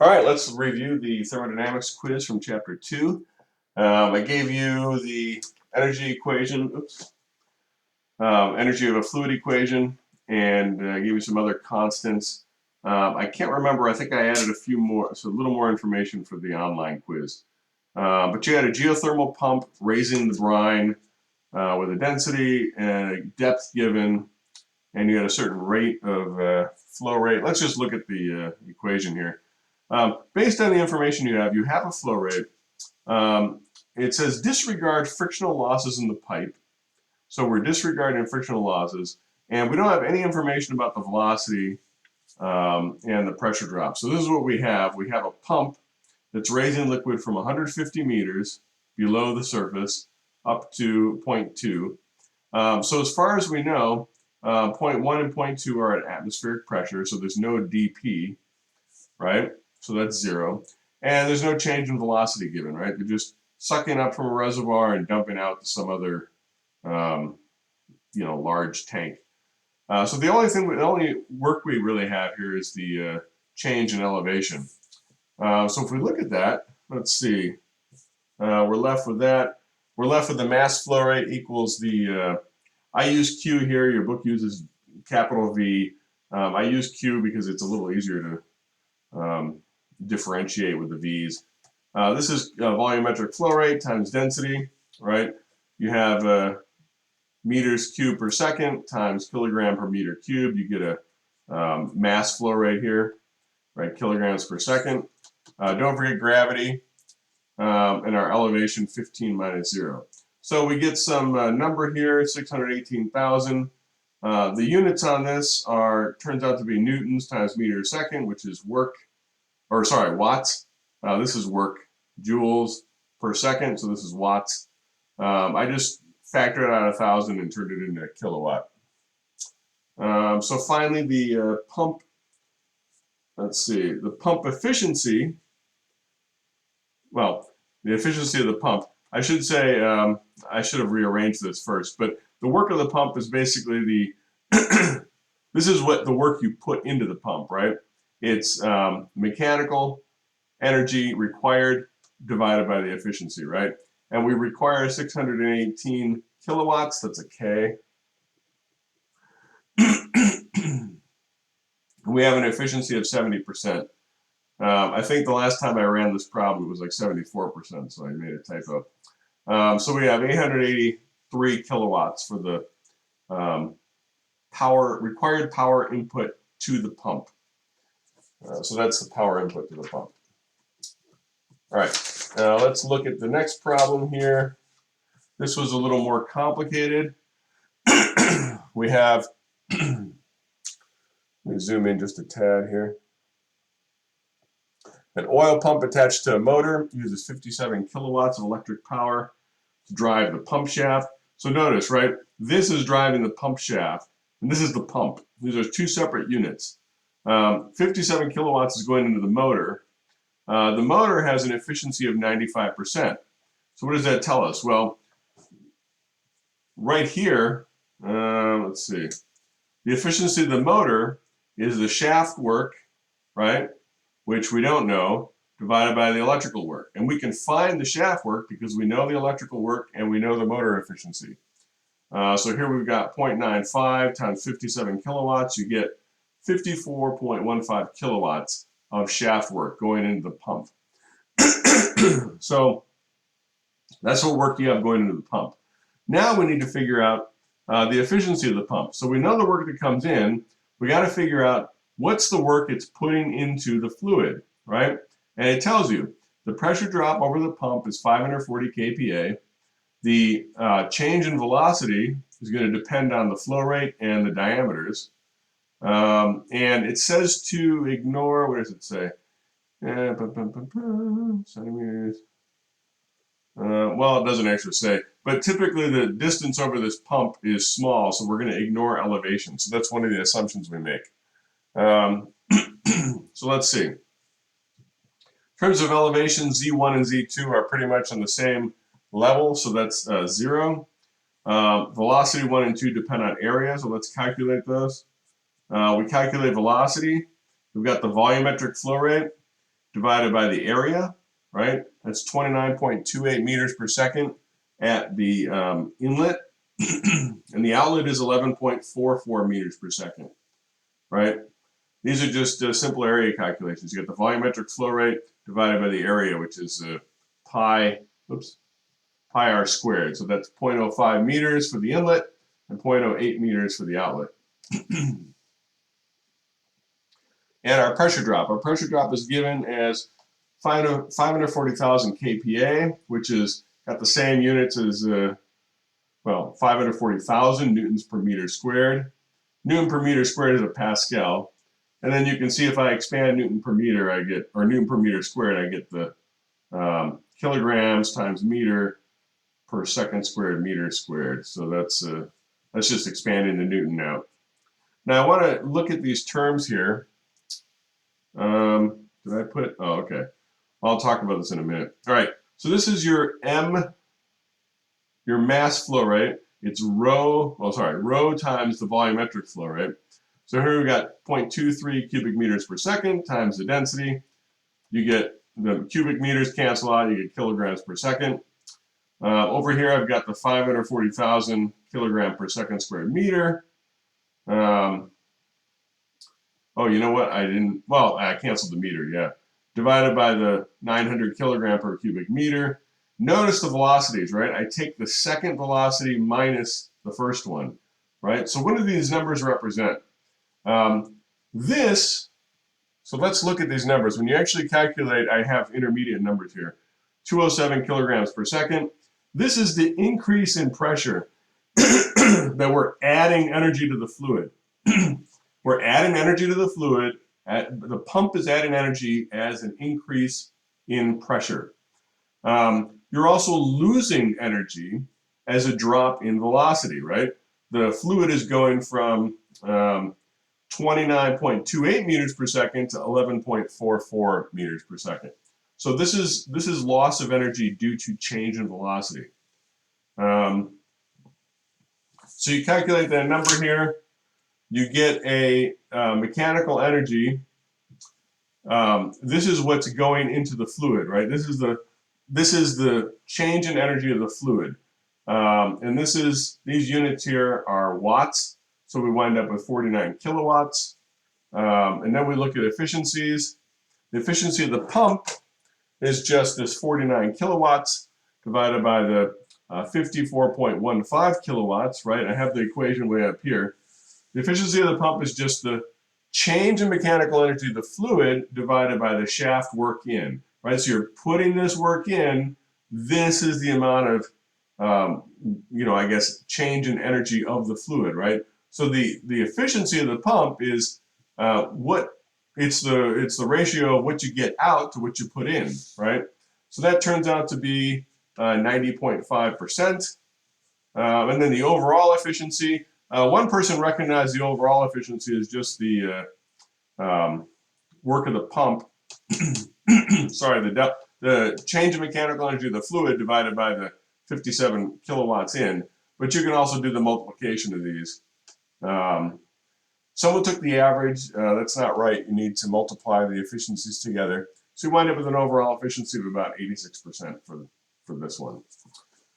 All right, let's review the thermodynamics quiz from chapter 2. I gave you the energy equation, energy of a fluid equation, and I gave you some other constants. I can't remember, I think I added a few more, so a little more information for the online quiz. But you had a geothermal pump raising the brine with a density and a depth given, and you had a certain rate of flow rate. Let's just look at the equation here. Based on the information you have a flow rate. It says disregard frictional losses in the pipe. So we're disregarding frictional losses, and we don't have any information about the velocity and the pressure drop. So this is what we have. We have a pump that's raising liquid from 150 meters below the surface up to 0.2. So as far as we know, 0.1 and 0.2 are at atmospheric pressure, so there's no dP, right? So that's 0. And there's no change in velocity given, right? They're just sucking up from a reservoir and dumping out to some other, large tank. So the only work we really have here is the change in elevation. So if we look at that, let's see. We're left with that. We're left with the mass flow rate equals the, I use Q here, your book uses capital V. I use Q because it's a little easier to differentiate with the V's. This is volumetric flow rate times density, right? You have meters cubed per second times kilogram per meter cubed. You get a mass flow rate here, right? Kilograms per second. Don't forget gravity and our elevation 15 minus 0. So we get some number here, 618,000. The units on this turns out to be newtons times meter second, which is watts. This is work, joules per second, so this is watts. I just factored out 1,000 and turned it into a kilowatt. So finally, the pump, let's see, the pump efficiency, well, the efficiency of the pump, I should say, I should have rearranged this first, but the work of the pump is basically this is what the work you put into the pump, right? It's mechanical energy required divided by the efficiency, right? And we require 618 kilowatts, that's a K. We have an efficiency of 70%. I think the last time I ran this problem it was like 74%, so I made a typo. So we have 883 kilowatts for the required power input to the pump. So that's the power input to the pump. All right, let's look at the next problem here. This was a little more complicated. We have, let me zoom in just a tad here. An oil pump attached to a motor uses 57 kilowatts of electric power to drive the pump shaft. So notice, right, this is driving the pump shaft, and this is the pump. These are two separate units. 57 kilowatts is going into the motor. The motor has an efficiency of 95%. So what does that tell us? Well, right here, let's see. The efficiency of the motor is the shaft work, right, which we don't know, divided by the electrical work. And we can find the shaft work because we know the electrical work and we know the motor efficiency. So here we've got 0.95 times 57 kilowatts. You get 54.15 kilowatts of shaft work going into the pump. So that's what work you have going into the pump. Now we need to figure out the efficiency of the pump. So we know the work that comes in. We got to figure out what's the work it's putting into the fluid, right? And it tells you the pressure drop over the pump is 540 kPa. The change in velocity is going to depend on the flow rate and the diameters. And it says to ignore, what does it say? Centimeters. Well, it doesn't actually say, but typically the distance over this pump is small, so we're going to ignore elevation. So that's one of the assumptions we make. So let's see. In terms of elevation, Z1 and Z2 are pretty much on the same level, so that's 0. Velocity 1 and 2 depend on area, so let's calculate those. We calculate velocity. We've got the volumetric flow rate divided by the area, right? That's 29.28 meters per second at the inlet, and the outlet is 11.44 meters per second, right? These are just simple area calculations. You get the volumetric flow rate divided by the area, which is pi r squared. So that's 0.05 meters for the inlet and 0.08 meters for the outlet. And our pressure drop. Our pressure drop is given as 540,000 kPa, which is got the same units as, well, 540,000 newtons per meter squared. Newton per meter squared is a Pascal. And then you can see if I expand Newton per meter, I get, or Newton per meter squared, I get the kilograms times meter per second squared meter squared. So that's just expanding the Newton out. Now I want to look at these terms here. Did I put, oh, okay. I'll talk about this in a minute. All right, so this is your your mass flow rate. It's rho times the volumetric flow rate. So here we got 0.23 cubic meters per second times the density. You get the cubic meters cancel out, you get kilograms per second. Over here I've got the 540,000 kilogram per second squared meter. Oh, you know what? I canceled the meter, yeah. Divided by the 900 kilogram per cubic meter. Notice the velocities, right? I take the second velocity minus the first one, right? So what do these numbers represent? So let's look at these numbers. When you actually calculate, I have intermediate numbers here. 207 kilograms per second. This is the increase in pressure that we're adding energy to the fluid. We're adding energy to the fluid. The pump is adding energy as an increase in pressure. You're also losing energy as a drop in velocity, right? The fluid is going from 29.28 meters per second to 11.44 meters per second. So this is loss of energy due to change in velocity. So you calculate that number here. You get a mechanical energy. This is what's going into the fluid, right? This is the change in energy of the fluid. And these units here are watts. So we wind up with 49 kilowatts. And then we look at efficiencies. The efficiency of the pump is just this 49 kilowatts divided by the 54.15 kilowatts, right? I have the equation way up here. The efficiency of the pump is just the change in mechanical energy of the fluid divided by the shaft work in, right? So you're putting this work in. This is the amount of, I guess, change in energy of the fluid, right? So the efficiency of the pump is it's the ratio of what you get out to what you put in, right? So that turns out to be 90.5%. And then the overall efficiency, one person recognized the overall efficiency as just the work of the pump. Sorry, the change in mechanical energy of the fluid divided by the 57 kilowatts in. But you can also do the multiplication of these. Someone took the average. That's not right. You need to multiply the efficiencies together. So you wind up with an overall efficiency of about 86% for this one.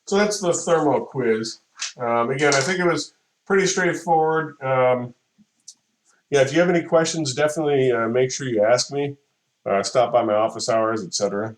So that's the thermo quiz. Again, I think it was pretty straightforward. Yeah, if you have any questions, definitely make sure you ask me. Stop by my office hours, etc.